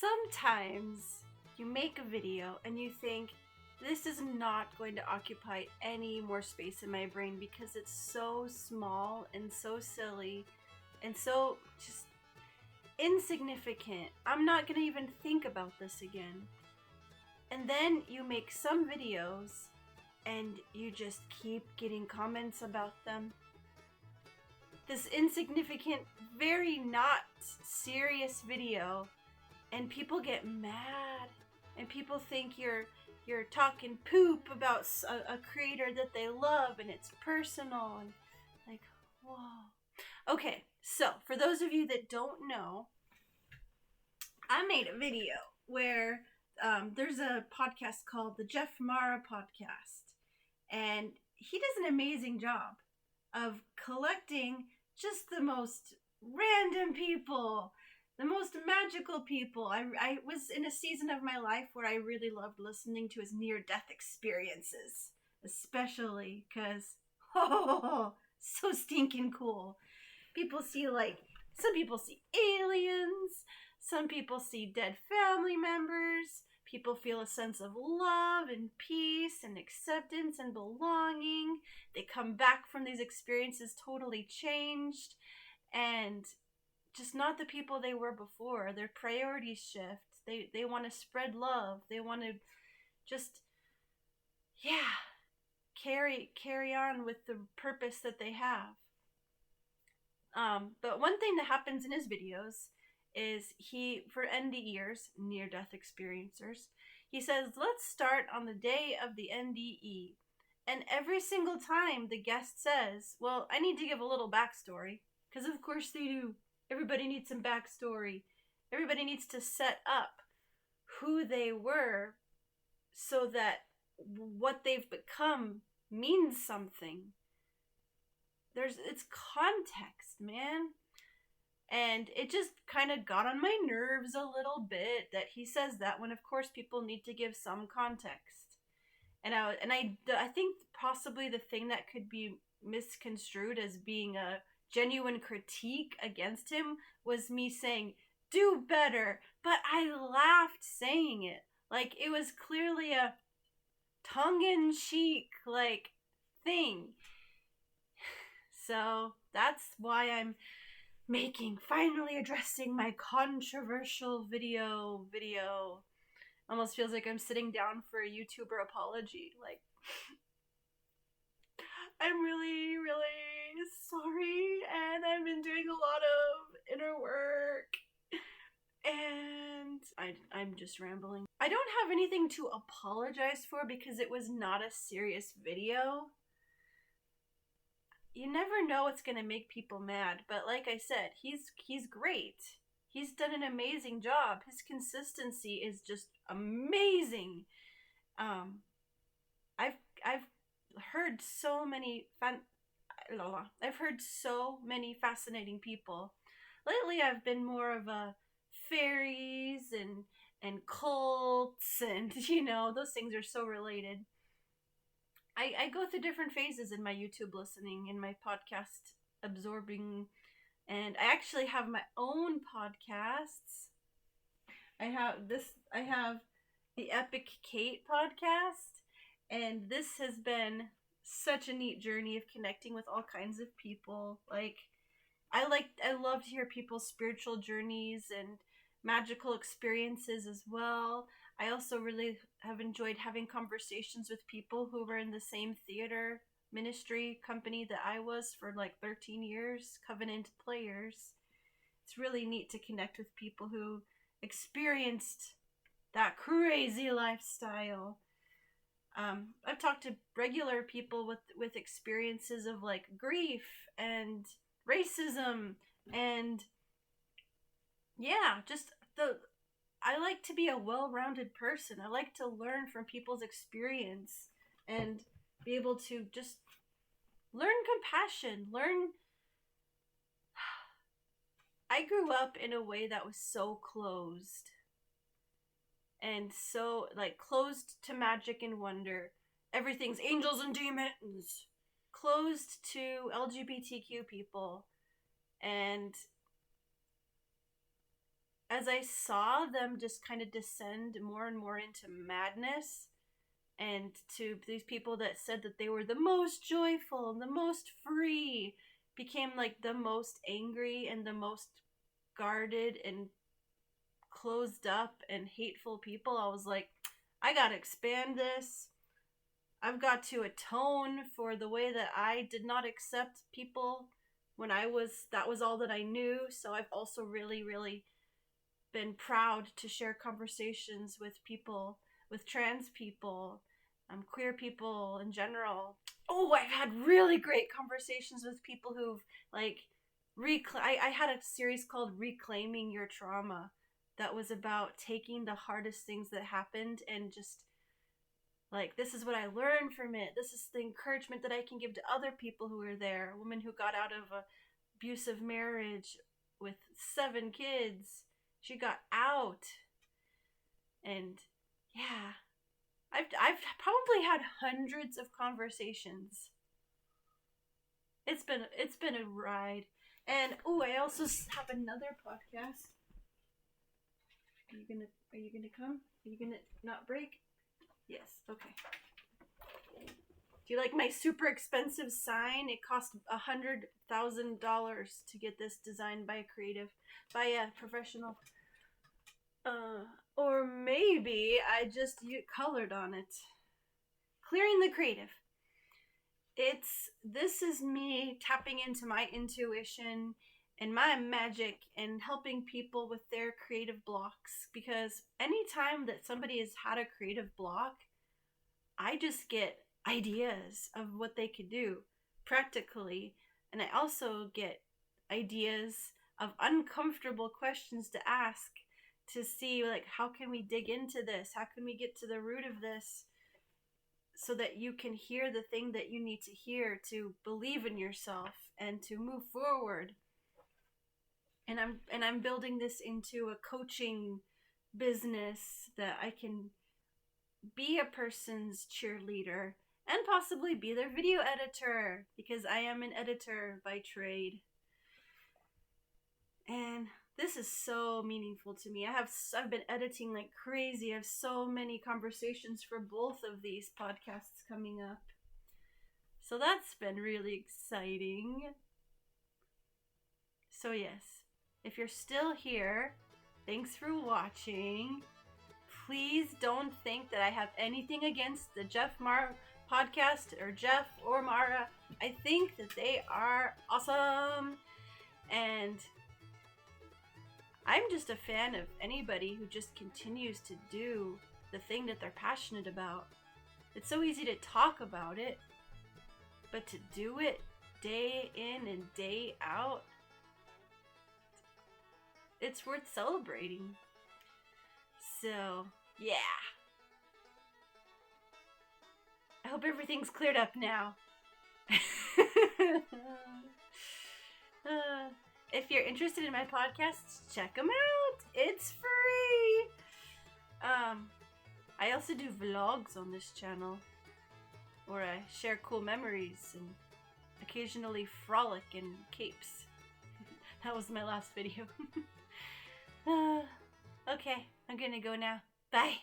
Sometimes you make a video and you think, this is not going to occupy any more space in my brain because it's so small and so silly and so just insignificant. I'm not going to even think about this again. And then you make some videos and you just keep getting comments about them. This insignificant, very not serious video, and people get mad, and people think you're talking poop about a creator that they love, and it's personal, and like, whoa. Okay, so for those of you that don't know, I made a video where there's a podcast called the Jeff Mara Podcast, and he does an amazing job of collecting just the most random people, the most magical people. I was in a season of my life where I really loved listening to his near-death experiences, especially because, so stinking cool. Some people see aliens, some people see dead family members, people feel a sense of love and peace and acceptance and belonging. They come back from these experiences totally changed and just not the people they were before. Their priorities shift. They want to spread love. They want to just, carry on with the purpose that they have. But one thing that happens in his videos is for NDEers, near-death experiencers, he says, let's start on the day of the NDE. And every single time the guest says, well, I need to give a little backstory, because of course they do. Everybody needs some backstory. Everybody needs to set up who they were so that what they've become means something. It's context, man. And it just kind of got on my nerves a little bit that he says that when, of course, people need to give some context. And I think possibly the thing that could be misconstrued as being a genuine critique against him was me saying, do better. But I laughed saying it. Like, it was clearly a tongue-in-cheek, thing. So that's why I'm finally addressing my controversial video. Almost feels like I'm sitting down for a YouTuber apology. I'm really, really sorry, and I've been doing a lot of inner work, and I'm just rambling. I don't have anything to apologize for because it was not a serious video. You never know what's gonna make people mad, but like I said, he's great. He's done an amazing job. His consistency is just amazing. I've heard so many fascinating people. Lately, I've been more of a fairies and cults, and those things are so related. I go through different phases in my YouTube listening, in my podcast absorbing, and I actually have my own podcasts. I have the Epic Kate podcast, and this has been such a neat journey of connecting with all kinds of people. I love to hear people's spiritual journeys and magical experiences as well. I also really have enjoyed having conversations with people who were in the same theater ministry company that I was for 13 years, Covenant Players. It's really neat to connect with people who experienced that crazy lifestyle. I've talked to regular people with experiences of grief and racism and I like to be a well-rounded person. I like to learn from people's experience and be able to just learn compassion, I grew up in a way that was so closed. And so, closed to magic and wonder. Everything's angels and demons. Closed to LGBTQ people. And as I saw them just kind of descend more and more into madness, and to these people that said that they were the most joyful and the most free became like the most angry and the most guarded and closed up and hateful people, I was like, I gotta expand this. I've got to atone for the way that I did not accept people when that was all that I knew. So I've also really, really been proud to share conversations with people, with trans people, queer people in general. Oh, I've had really great conversations with people who've like I had a series called Reclaiming Your Trauma that was about taking the hardest things that happened and just like, this is what I learned from it. This is the encouragement that I can give to other people who are there. A woman who got out of a abusive marriage with 7 kids. She got out. And yeah, I've probably had hundreds of conversations. It's been a ride. And I also have another podcast. Are you gonna come? Are you gonna not break? Yes, okay. Do you like my super expensive sign? It cost $100,000 to get this designed by a professional. Or maybe I just colored on it. Clearing the creative. This is me tapping into my intuition and my magic and helping people with their creative blocks, because anytime that somebody has had a creative block, I just get ideas of what they could do practically, and I also get ideas of uncomfortable questions to ask to see, like, how can we dig into this? How can we get to the root of this so that you can hear the thing that you need to hear to believe in yourself and to move forward? And I'm building this into a coaching business that I can be a person's cheerleader and possibly be their video editor, because I am an editor by trade. And this is so meaningful to me. I've been editing like crazy. I have so many conversations for both of these podcasts coming up. So that's been really exciting. So yes, if you're still here, thanks for watching. Please don't think that I have anything against the Jeff Mara podcast or Jeff or Mara. I think that they are awesome. And I'm just a fan of anybody who just continues to do the thing that they're passionate about. It's so easy to talk about it, but to do it day in and day out, it's worth celebrating. So, yeah. I hope everything's cleared up now. If you're interested in my podcasts, check them out. It's free. I also do vlogs on this channel where I share cool memories and occasionally frolic in capes. That was my last video. Okay, I'm gonna go now. Bye.